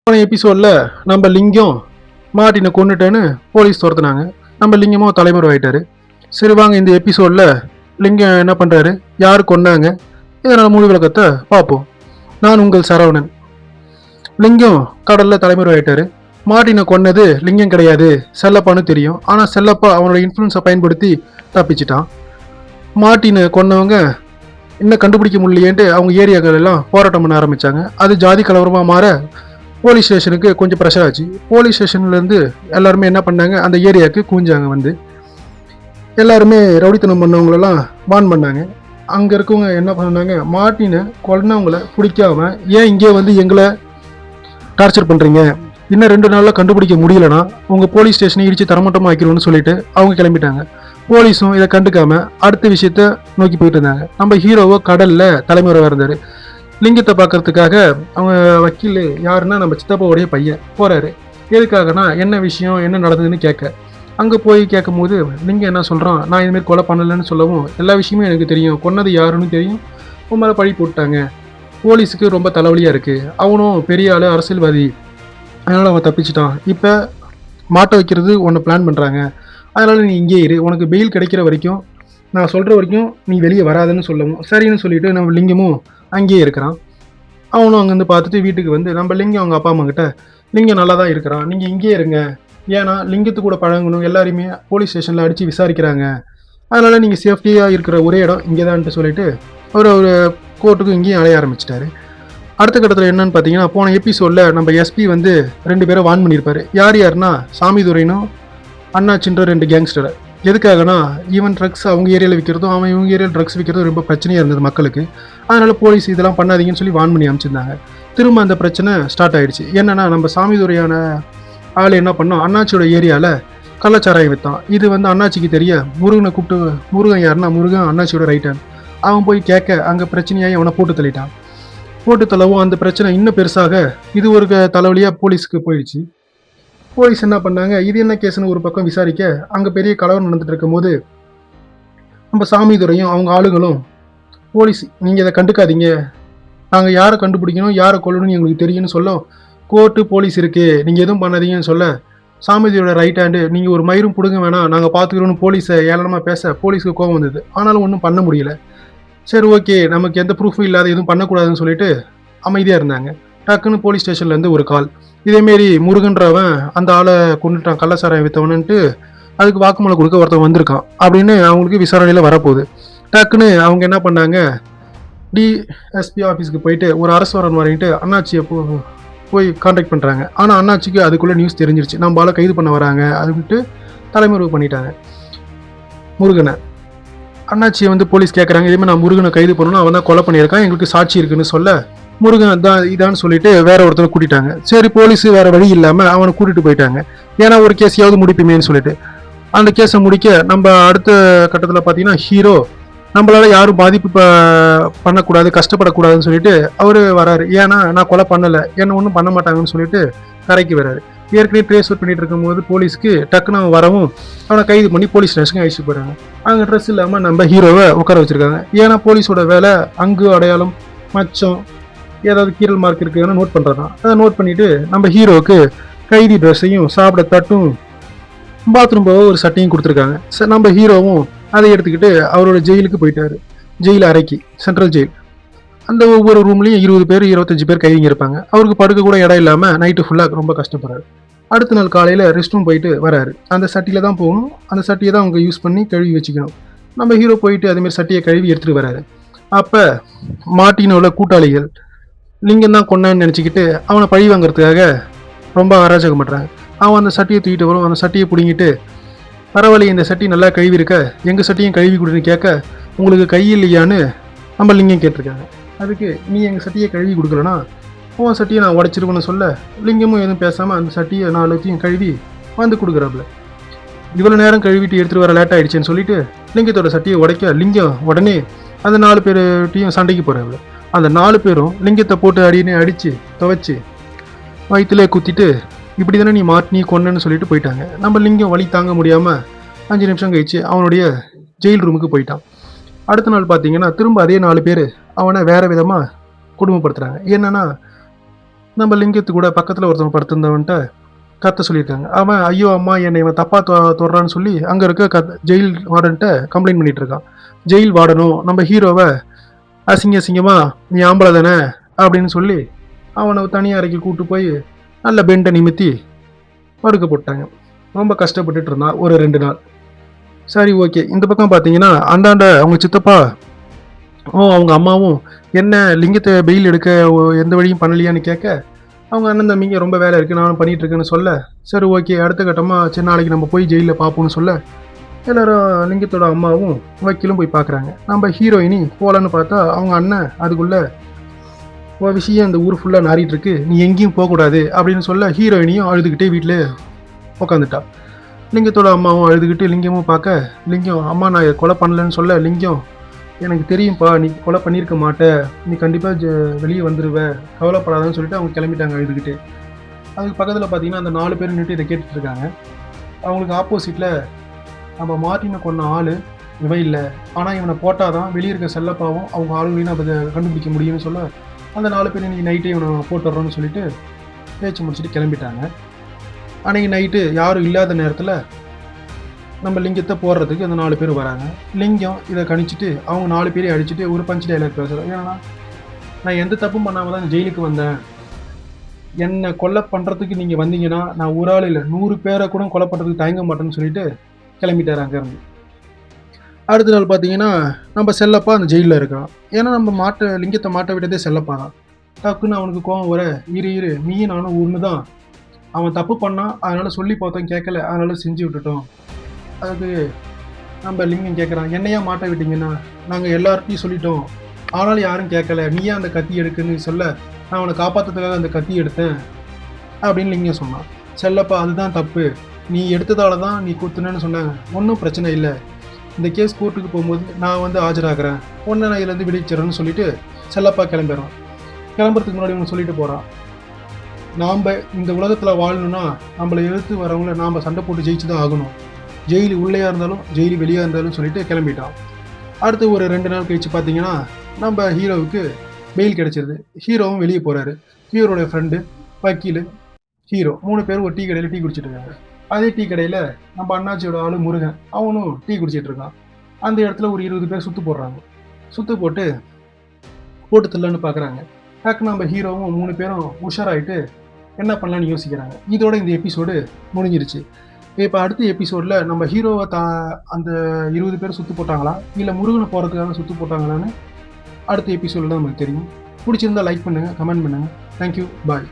போன எபிசோடில் நம்ம லிங்கம் மார்ட்டினை கொண்டுட்டேன்னு போலீஸ் துரத்துனாங்க. நம்ம லிங்கமும் தலைமுறை ஆயிட்டாரு. சரி வாங்க இந்த எபிசோடில் லிங்கம் என்ன பண்ணுறாரு, யார் கொண்டாங்க, இதனால் முழு விளக்கத்தை பார்ப்போம். நான் உங்கள் சரவணன். லிங்கம் கடலில் தலைமுறை ஆயிட்டாரு. மார்ட்டினை கொன்னது லிங்கம் கிடையாது, செல்லப்பான்னு தெரியும். ஆனால் செல்லப்பா அவனோட இன்ஃப்ளூன்ஸை பயன்படுத்தி தப்பிச்சிட்டான். மார்ட்டினை கொன்னவங்க இன்னும் கண்டுபிடிக்க முடியலையேன்ட்டு அவங்க ஏரியாக்கள் எல்லாம் போராட்டம் பண்ண ஆரம்பித்தாங்க. அது ஜாதி கலவரமாக மாற போலீஸ் ஸ்டேஷனுக்கு கொஞ்சம் ப்ரெஷர் ஆச்சு. போலீஸ் ஸ்டேஷன்லேருந்து எல்லாருமே என்ன பண்ணாங்க, அந்த ஏரியாவுக்கு கூஞ்சாங்க. எல்லாருமே ரவுடித்தனம் பண்ணவங்களெல்லாம் பான் பண்ணாங்க. அங்கே இருக்கவங்க என்ன பண்ணாங்க, மார்ட்டினை கொன்னவங்களை பிடிக்காம ஏன் இங்கே எங்களை டார்ச்சர் பண்ணுறீங்க, இன்னும் 2 நாளில் கண்டுபிடிக்க முடியலன்னா உங்கள் போலீஸ் ஸ்டேஷனை இடித்து தரமட்டமாக ஆக்கிடுவோம்னு சொல்லிட்டு அவங்க கிளம்பிட்டாங்க. போலீஸும் இதை கண்டுக்காம அடுத்த விஷயத்த நோக்கி போயிட்டு இருந்தாங்க. நம்ம ஹீரோவோ கடலில் தலைமுறையாக இருந்தார். லிங்கத்தை பார்க்கறதுக்காக அவங்க வக்கீல் யாருன்னா நம்ம சித்தப்பாவுடைய பையன் போகிறாரு. எதுக்காகனா என்ன விஷயம் என்ன நடந்ததுன்னு கேட்க. அங்கே போய் கேட்கும் போது லிங்கம் என்ன சொல்கிறான், நான் இதுமாரி கொலை பண்ணலைன்னு சொல்லவும் எல்லா விஷயமும் எனக்கு தெரியும், கொன்னது யாருன்னு தெரியும், உன் மேலே பழி போட்டாங்க, போலீஸுக்கு ரொம்ப தலைவலியாக இருக்குது, அவனும் பெரிய ஆள் அரசியல்வாதி, அதனால் அவன் தப்பிச்சிட்டான், இப்போ மாட்ட வைக்கிறது ஒன்று பிளான் பண்ணுறாங்க, அதனால் நீ இங்கே இரு, உனக்கு பெயில் கிடைக்கிற வரைக்கும் நான் சொல்கிற வரைக்கும் நீ வெளியே வராதுன்னு சொல்லவும் சரின்னு சொல்லிட்டு நம்ம லிங்கமும் அங்கேயே இருக்கிறான். அவனும் அங்கேருந்து பார்த்துட்டு வீட்டுக்கு நம்ம லிங்கம் அவங்க அப்பா அம்மா கிட்ட, லிங்கம் நல்லா தான் இருக்கிறான், நீங்கள் இங்கேயே இருங்க, ஏன்னா லிங்கத்து கூட பழகணும், எல்லாரையுமே போலீஸ் ஸ்டேஷனில் அடித்து விசாரிக்கிறாங்க, அதனால் நீங்கள் சேஃப்டியாக இருக்கிற ஒரே இடம் இங்கே தான்ட்டு சொல்லிட்டு அவர் ஒரு கோர்ட்டுக்கும் இங்கேயும் அலைய ஆரம்பிச்சிட்டாரு. அடுத்த கட்டத்தில் என்னன்னு பார்த்தீங்கன்னா, போன எபிசோடில் நம்ம எஸ்பி 2 பேரை வான் பண்ணியிருப்பார். யாருன்னா சாமிதுரைனும் அண்ணாச்சின்ற 2 கேங்ஸ்டரை. எதுக்காகனா ஈவன் ட்ரக்ஸ் அவங்க ஏரியாவில் விற்கிறதும் அவன் இவங்க ஏரியாவில் ட்ரக்ஸ் விற்கிறதும் ரொம்ப பிரச்சனையாக இருந்தது மக்களுக்கு. அதனால் போலீஸ் இதெல்லாம் பண்ணாதீங்கன்னு சொல்லி வான் பண்ணி அனுப்பிச்சிருந்தாங்க. திரும்ப அந்த பிரச்சனை ஸ்டார்ட் ஆகிடுச்சு. என்னென்னா நம்ம சாமிதுரையான ஆள் என்ன பண்ணோம், அண்ணாச்சியோட ஏரியாவில் கள்ளச்சாராயம் விற்றான். இது அண்ணாச்சிக்கு தெரிய முருகனை கூப்பிட்டு, முருகன் யாருன்னா முருகன் அண்ணாச்சியோட ரைட் ஹேண்ட், அவன் போய் கேட்க அங்கே பிரச்சனையாகி அவனை போட்டு தள்ளிட்டான். போட்டு தள்ளவும் அந்த பிரச்சனை இன்னும் பெருசாக இது ஒரு தலைவலியாக போலீஸுக்கு போயிடுச்சு. போலீஸ் என்ன பண்ணாங்க, இது என்ன கேஸ்ன்னு ஒரு பக்கம் விசாரிக்க அங்கே பெரிய கலவரம் நடந்துட்டு இருக்கும் போது நம்ம சாமிதுரையும் அவங்க ஆளுங்களும், போலீஸ் நீங்கள் இதை கண்டுக்காதீங்க, நாங்கள் யாரை கண்டுபிடிக்கணும் யாரை கொல்லணும்னு எங்களுக்கு தெரியும்னு சொல்ல, கோர்ட்டு போலீஸ் இருக்குது நீங்கள் எதுவும் பண்ணாதீங்கன்னு சொல்ல, சாமிதுரையோட ரைட் ஹேண்டு நீங்கள் ஒரு மயிரும் பிடுங்க வேணாம் நாங்கள் பார்த்துக்கிறோன்னு போலீஸை ஏளனமாக பேச போலீஸுக்கு கோபம் வந்தது. ஆனாலும் ஒன்றும் பண்ண முடியல. சரி ஓகே நமக்கு எந்த ப்ரூஃபும் இல்லாத எதுவும் பண்ணக்கூடாதுன்னு சொல்லிட்டு அமைதியாக இருந்தாங்க. டக்குன்னு போலீஸ் ஸ்டேஷன்லேருந்து ஒரு கால், இதேமாரி முருகன்றவன் அந்த ஆளை கொண்டுட்டான் கள்ளச்சாராயம் விற்றவனுன்ட்டு, அதுக்கு வாக்குமூலம் கொடுக்க ஒருத்தன் வந்திருக்கான் அப்படின்னு அவங்களுக்கு விசாரணையில் வரப்போகுது. டக்குன்னு அவங்க என்ன பண்ணாங்க, டிஎஸ்பி ஆஃபீஸுக்கு போயிட்டு ஒரு அரசு வரன் வாங்கிட்டு அண்ணாச்சியை போய் கான்டாக்ட் பண்ணுறாங்க. ஆனால் அண்ணாச்சிக்கு அதுக்குள்ளே நியூஸ் தெரிஞ்சிருச்சு, நம்ம ஆளை கைது பண்ண வராங்க, அதுக்கிட்டு தலைமறைவு பண்ணிட்டாங்க முருகனை. அண்ணாச்சியை போலீஸ் கேட்குறாங்க, இதேமாதிரி நான் முருகனை கைது பண்ணணும், அவன் தான் கொலை பண்ணியிருக்கான், எங்களுக்கு சாட்சி இருக்குன்னு சொல்ல, முருகன் தான் இதான்னு சொல்லிட்டு வேற ஒருத்தரை கூட்டிட்டாங்க. சரி போலீஸ் வேற வழி இல்லாமல் அவனை கூட்டிட்டு போயிட்டாங்க, ஏன்னா ஒரு கேஸையாவது முடிப்புமேன்னு சொல்லிட்டு. அந்த கேஸை முடிக்க நம்ம அடுத்த கட்டத்தில் பார்த்தீங்கன்னா ஹீரோ நம்மளால யாரும் பாதிப்பு பண்ணக்கூடாது கஷ்டப்படக்கூடாதுன்னு சொல்லிட்டு அவர் வராரு. ஏன்னா நான் கொலை பண்ணலை, என்ன ஒன்றும் பண்ண மாட்டாங்கன்னு சொல்லிட்டு கரைக்கு வராரு. ஏற்கனவே ட்ரேஸ்வர் பண்ணிட்டு இருக்கும்போது போலீஸ்க்கு டக்குன்னு அவன் வரவும் அவனை கைது பண்ணி போலீஸ் ஸ்டேஷனுக்கு அழைச்சிட்டு போகிறாங்க. அங்கே ட்ரெஸ் இல்லாமல் நம்ம ஹீரோவை உட்கார வச்சிருக்காங்க. ஏன்னா போலீஸோட வேலை அங்கு அடையாளம் மச்சம் ஏதாவது கீரல் மார்க் இருக்குதுன்னு நோட் பண்ணுறதான். அதை நோட் பண்ணிவிட்டு நம்ம ஹீரோவுக்கு கைதி ட்ரெஸ்ஸையும் சாப்பிட தட்டும் பாத்ரூம் போக ஒரு சட்டையும் கொடுத்துருக்காங்க. நம்ம ஹீரோவும் அதை எடுத்துக்கிட்டு அவரோட ஜெயிலுக்கு போயிட்டாரு. ஜெயில் அறைக்கு, சென்ட்ரல் ஜெயில். அந்த ஒவ்வொரு ரூம்லேயும் 20 பேர் 25 பேர் கைதிங்க இருப்பாங்க. அவருக்கு படுக்க கூட இடம் இல்லாமல் நைட்டு ஃபுல்லாக ரொம்ப கஷ்டப்படுறாரு. அடுத்த நாள் காலையில் ரெஸ்ட் ரூம் போயிட்டு வராரு. அந்த சட்டியில் தான் போகணும், அந்த சட்டியை தான் அவங்க யூஸ் பண்ணி கழுவி வச்சுக்கணும். நம்ம ஹீரோ போயிட்டு அதேமாதிரி சட்டியை கழுவி எடுத்துகிட்டு வராரு. அப்போ மார்ட்டினோட கூட்டாளிகள் லிங்கம் தான் கொண்டான்னு நினச்சிக்கிட்டு அவனை பழி வாங்கிறதுக்காக ரொம்ப அராஜகம் பண்ணுறாங்க. அவன் அந்த சட்டியை தூக்கிட்டு வரும், அந்த சட்டியை பிடிங்கிட்டு, பரவாயில்ல இந்த சட்டி நல்லா கழுவி இருக்க, எங்கள் சட்டியும் கழுவி கொடுன்னு கேட்க, உங்களுக்கு கை இல்லையான்னு நம்ம லிங்கம் கேட்டிருக்காங்க. அதுக்கு நீ எங்கள் சட்டியை கழுவி கொடுக்கலனா உன் சட்டியை நான் உடைச்சிருவேன்னு சொல்ல, லிங்கமும் எதுவும் பேசாமல் அந்த சட்டியை 4 கழுவி கொடுக்குறாப்புல. இவ்வளோ நேரம் கழுவிட்டு எடுத்துகிட்டு வர லேட் ஆகிடுச்சேன்னு சொல்லிட்டு லிங்கத்தோட சட்டியை உடைக்க லிங்கம் உடனே அந்த 4 பேர்ட்டையும் சண்டைக்கு போகிறாப்புல. அந்த 4 பேரும் லிங்கத்தை போட்டு அடித்து துவைச்சி வயிற்றுலே குத்திட்டு, இப்படி தானே நீ மாட்டினி கொன்னன்னு சொல்லிட்டு போயிட்டாங்க. நம்ம லிங்கம் வலி தாங்க முடியாமல் 5 நிமிஷம் கழிச்சு அவனுடைய ஜெயில் ரூமுக்கு போயிட்டான். அடுத்த நாள் பார்த்தீங்கன்னா திரும்ப அதே 4 பேர் அவனை வேறு விதமாக கொடுமைப்படுத்துகிறாங்க. என்னென்னா நம்ம லிங்கத்து கூட பக்கத்தில் ஒருத்தவங்க படுத்திருந்தவன்ட்ட கத்த சொல்லியிருக்காங்க. அவன் ஐயோ அம்மா என்னை இவன் தப்பா தொடுறான்னு சொல்லி அங்கே இருக்க ஜெயில் வார்டன்ட்ட கம்ப்ளைண்ட் பண்ணிட்டு இருக்கான். ஜெயில் வார்டனும் நம்ம ஹீரோவை அசிங்கமா நீ ஆம்பளை தானே அப்படின்னு சொல்லி அவனை தனியாக அறைக்கு கூட்டு போய் நல்ல பெண்டை நிமித்தி படுக்க போட்டாங்க. ரொம்ப கஷ்டப்பட்டுட்டு இருந்தான் ஒரு 2 நாள். சரி ஓகே. இந்த பக்கம் பார்த்தீங்கன்னா அந்தாண்ட அவங்க சித்தப்பா அவங்க அம்மாவும் என்ன லிங்கத்தை பெயில் எடுக்க எந்த வழியும் பண்ணலையான்னு கேட்க, அவங்க அண்ணன் தம்பிங்க ரொம்ப வேலை இருக்குது நானும் பண்ணிட்டு இருக்கேன்னு சொல்ல, சரி ஓகே அடுத்த கட்டமாக சரி நாளைக்கு நம்ம போய் ஜெயிலில் பார்ப்போம்னு சொல்ல, எல்லாரும் லிங்கத்தோட அம்மாவும் வக்கீலும் போய் பார்க்குறாங்க. நம்ம ஹீரோயினி போகலான்னு பார்த்தா அவங்க அண்ணன் அதுக்குள்ளே விஷயம் இந்த ஊர் ஃபுல்லாக நாறிட்டு இருக்கு, நீ எங்கேயும் போகக்கூடாது அப்படின்னு சொல்ல ஹீரோயினியும் அழுதுகிட்டே வீட்டில் உட்காந்துட்டா. லிங்கத்தோட அம்மாவும் அழுதுகிட்டு லிங்கமும் பார்க்க, லிங்கம் அம்மா நான் கொலை பண்ணலன்னு சொல்ல, லிங்கம் எனக்கு தெரியும்ப்பா நீ கொலை பண்ணியிருக்க மாட்ட, நீ கண்டிப்பாக வெளியே வந்துடுவ, கவலைப்படாதான்னு சொல்லிட்டு அவங்க கிளம்பிட்டாங்க அழுதுகிட்டு. அதுக்கு பக்கத்தில் பார்த்தீங்கன்னா அந்த 4 பேர் நின்றுட்டு இதை கேட்டுட்டு இருக்காங்க. அவங்களுக்கு ஆப்போசிட்டில் நம்ம மார்ட்டினை கொன்ன ஆள் இவன் இல்லை, ஆனால் இவனை போட்டால் தான் வெளியே இருக்க செல்லப்பாவும் அவங்க ஆளுங்களையும் நம்ம கண்டுபிடிக்க முடியும்னு சொல்ல, அந்த 4 பேர் இன்றைக்கி நைட்டே இவனை போட்டுடுறோன்னு சொல்லிட்டு பேச்சு முடிச்சுட்டு கிளம்பிட்டாங்க. அன்றைக்கி நைட்டு யாரும் இல்லாத நேரத்தில் நம்ம லிங்கத்தை போடுறதுக்கு அந்த 4 பேர் வராங்க. லிங்கம் இதை கணிச்சிட்டு அவங்க 4 பேரையும் அடிச்சுட்டு ஒரு பஞ்ச் டைலாக் பேசுகிறோம். ஏன்னா நான் எந்த தப்பும் பண்ணாமல் தான் ஜெயிலுக்கு வந்தேன், என்னை கொலை பண்ணுறதுக்கு நீங்கள் வந்தீங்கன்னா நான் ஒரு ஆள் இல்லை 100 பேரை கூட கொலை பண்ணுறதுக்கு தயங்க மாட்டேன்னு சொல்லிட்டு கிளம்பிட்டார் அங்கேருந்து. அடுத்த நாள் பார்த்தீங்கன்னா நம்ம செல்லப்பா அந்த ஜெயிலில் இருக்கிறான். ஏன்னா நம்ம லிங்கத்தை மாட்ட விட்டதே செல்லப்பா தான். டக்குன்னு அவனுக்கு கோவம் வர, இரு நீயும் நானும் ஒன்று தான், அவன் தப்பு பண்ணான் அதனால் சொல்லி பார்த்தோம் கேட்கல அதனால செஞ்சு விட்டுட்டோம். அதுக்கு நம்ம லிங்கம் கேட்குறான், என்னையா மாட்ட விட்டீங்கன்னா நாங்கள் எல்லார்ட்டையும் சொல்லிட்டோம் ஆனாலும் யாரும் கேட்கல, நீயா அந்த கத்தி எடுக்குன்னு சொல்ல நான் அவனை காப்பாற்றுறதுக்காக அந்த கத்தி எடுத்தேன் அப்படின்னு லிங்கம் சொன்னான். செல்லப்பா அதுதான் தப்பு, நீ எடுத்ததால தான் நீ குத்துனேன்னு சொன்னாங்க, ஒன்றும் பிரச்சனை இல்லை, இந்த கேஸ் கோர்ட்டுக்கு போகும்போது நான் வந்து ஆஜராகிறேன், ஒன்று நான் இதுலேருந்து விடுவிச்சிடறேன்னு சொல்லிட்டு செல்லப்பா கிளம்பிடுறான். கிளம்புறதுக்கு முன்னாடி ஒன்று சொல்லிட்டு போகிறான், நாம் இந்த உலகத்தில் வாழணும்னா நம்மளை எதிர்த்து வரவங்கள நாம் சண்டை போட்டு ஜெயிச்சு தான் ஆகணும், ஜெயிலு உள்ளேயா இருந்தாலும் ஜெயிலு வெளியாக இருந்தாலும் சொல்லிட்டு கிளம்பிட்டான். அடுத்து ஒரு 2 நாள் கழிச்சு பார்த்தீங்கன்னா நம்ம ஹீரோவுக்கு பெயில் கிடைச்சிருது. ஹீரோவும் வெளியே போகிறாரு. ஹீரோடைய ஃப்ரெண்டு வக்கீல் ஹீரோ 3 பேரும் ஒரு டீ கடையில் டீ குடிச்சிட்டு இருக்காங்க. அதே டீ கடையில் நம்ம அண்ணாச்சியோட ஆளு முருகன் அவனும் டீ குடிச்சிட்டு இருக்கான். அந்த இடத்துல ஒரு 20 பேர் சுற்று போடுறாங்க. சுற்று போட்டு தள்ளன்னு பார்க்குறாங்க. டக்கு நம்ம ஹீரோவும் 3 பேரும் உஷாராயிட்டு என்ன பண்ணலான்னு யோசிக்கிறாங்க. இதோட இந்த எபிசோடு முடிஞ்சிருச்சு. இப்போ அடுத்த எபிசோடில் நம்ம ஹீரோவை அந்த 20 பேர் சுற்று போட்டாங்களா இல்லை முருகனை போகிறதுக்காக சுற்று போட்டாங்களான்னு அடுத்த எபிசோடில் தான் நமக்கு தெரியும். பிடிச்சிருந்தா லைக் பண்ணுங்கள், கமெண்ட் பண்ணுங்கள். தேங்க்யூ, பாய்.